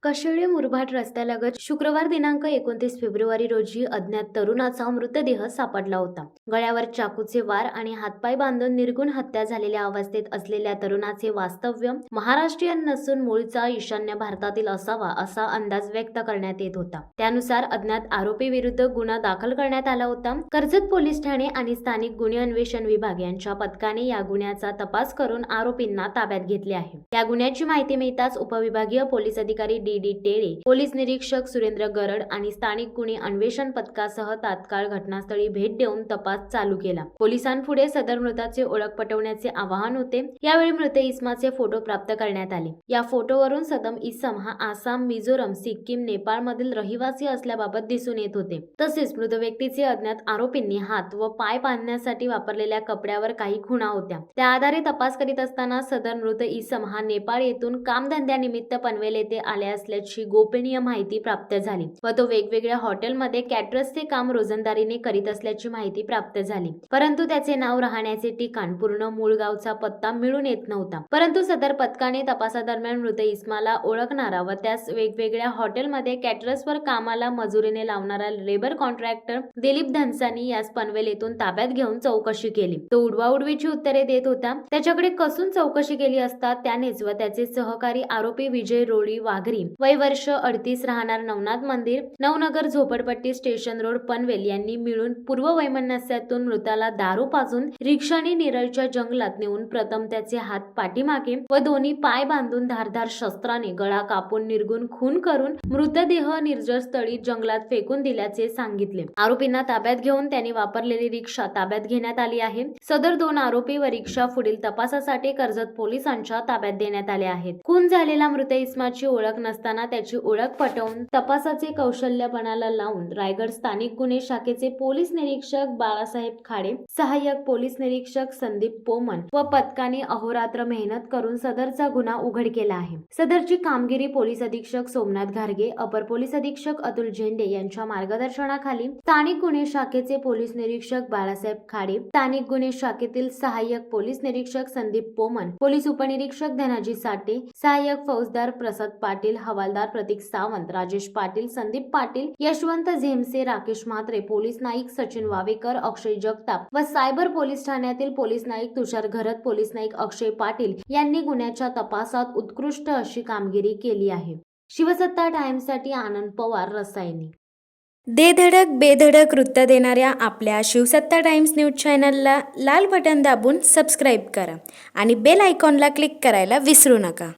कशिळे मुरबाड रस्त्यालगत शुक्रवार दिनांक 29 फेब्रुवारी रोजी अज्ञात तरुणाचा मृतदेह सापडला होता. गळ्यावर चाकूचे वार आणि हातपाय बांधून निर्गुण हत्या झालेल्या अवस्थेत असलेल्या तरुणाचे वास्तव्य महाराष्ट्रीयन नसून मूळचा ईशान्य भारतातील असावा असा अंदाज व्यक्त करण्यात येत होता. त्यानुसार अज्ञात आरोपी विरुद्ध गुन्हा दाखल करण्यात आला होता. कर्जत पोलीस ठाणे आणि स्थानिक गुन्हे अन्वेषण विभाग यांच्या पथकाने या गुन्ह्याचा तपास करून आरोपींना ताब्यात घेतले आहे. या गुन्ह्याची माहिती मिळताच उपविभागीय पोलीस अधिकारी डी टेळे, पोलीस निरीक्षक सुरेंद्र गरड आणि स्थानिक गुन्हे अन्वेषण पथकासह तात्काळ घटनास्थळी भेट देऊन तपास चालू केला. पोलिसांपुढे सदर मृताचे ओळख पटवण्याचे आवाहन होते. यावेळी मृत इसमाचे फोटो प्राप्त करण्यात आले. या फोटोवरून सदम इसम हा आसाम, मिझोरम, सिक्कीम, नेपाळमधील रहिवासी असल्याबाबत दिसून येत होते. तसेच मृत व्यक्तीचे अज्ञात आरोपींनी हात व पाय बांधण्यासाठी वापरलेल्या कपड्यावर काही खुणा होत्या. त्या आधारे तपास करीत असताना सदर मृत इसम हा नेपाळ येथून कामधंद्यानिमित्त पनवेल येथे आले असल्याची गोपनीय माहिती प्राप्त झाली व तो वेगवेगळ्या हॉटेलमध्ये कॅटरसचे काम रोजंदारीने करीत असल्याची माहिती प्राप्त झाली. परंतु त्याचे नाव, राहण्याचे ठिकाण, पूर्ण मूळ गावचा पत्ता मिळून येत नव्हता. परंतु सदर पथकाने तपासादरम्यान मृत इसमाला ओळखणारा व त्यास वेगवेगळ्या हॉटेलमध्ये कॅटरसवर कामाला मजुरीने लावणारा लेबर कॉन्ट्रॅक्टर दिलीप धनसानी यास पनवेल येथून ताब्यात घेऊन चौकशी केली. तो उडवाउडवीची उत्तरे देत होता. त्याच्याकडे कसून चौकशी केली असता त्यानेच व त्याचे सहकारी आरोपी विजय रोळी वाघरी वय वर्ष 38 राहणार नवनाथ मंदिर, नवनगर, झोपडपट्टी, स्टेशन रोड, पनवेल यांनी मिळून पूर्व वैमनस्यातून मृताला दारू पाजून रिक्षाने निरळच्या जंगलात नेऊन प्रथम त्याचे हात पाठीमागे व दोन्ही पाय बांधून धारदार शस्त्राने गळा कापून निर्गुण खून करून मृतदेह निर्जन स्थळी जंगलात फेकून दिल्याचे सांगितले. आरोपींना ताब्यात घेऊन त्यांनी वापरलेली रिक्षा ताब्यात घेण्यात आली आहे. सदर 2 आरोपी व रिक्षा पुढील तपासासाठी कर्जत पोलिसांच्या ताब्यात देण्यात आले आहेत. खून झालेला मृत इसमाची ओळख नसताना त्याची ओळख पटवून तपासाचे कौशल्यपणाला लावून रायगड स्थानिक गुन्हे शाखेचे पोलीस निरीक्षक बाळासाहेब खाडे, सहाय्यक पोलीस निरीक्षक संदीप पोमन व पथकाने अहोरात्र मेहनत करून सदरचा गुन्हा उघड केला आहे. सदरची कामगिरी पोलीस अधीक्षक सोमनाथ घारगे, अपर पोलीस अधीक्षक अतुल झेंडे यांच्या मार्गदर्शनाखाली स्थानिक गुन्हे शाखेचे पोलीस निरीक्षक बाळासाहेब खाडे, स्थानिक गुन्हे शाखेतील सहाय्यक पोलीस निरीक्षक संदीप पोमन, पोलीस उपनिरीक्षक धनाजी साठे, सहाय्यक फौजदार प्रसाद पाटील, हवालदार प्रतीक सावंत, राजेश पाटील, संदीप पाटील, यशवंत झेमसे, राकेश म्हात्रे, पोलीस नाईक सचिन वावेकर, अक्षय जगताप व सायबर पोलीस ठाण्यातील पोलीस नाईक तुषार घरत, पोलीस नाईक अक्षय पाटील यांनी गुन्ह्याच्या तपासात उत्कृष्ट अशी कामगिरी केली आहे. शिवसत्ता टाइम्ससाठी आनंद पवार, रसायनी. दे धडक बेधडक वृत्त देणाऱ्या आपल्या शिवसत्ता टाइम्स न्यूज चॅनलला लाल बटन दाबून सबस्क्राईब करा आणि बेल आयकॉनला क्लिक करायला विसरू नका.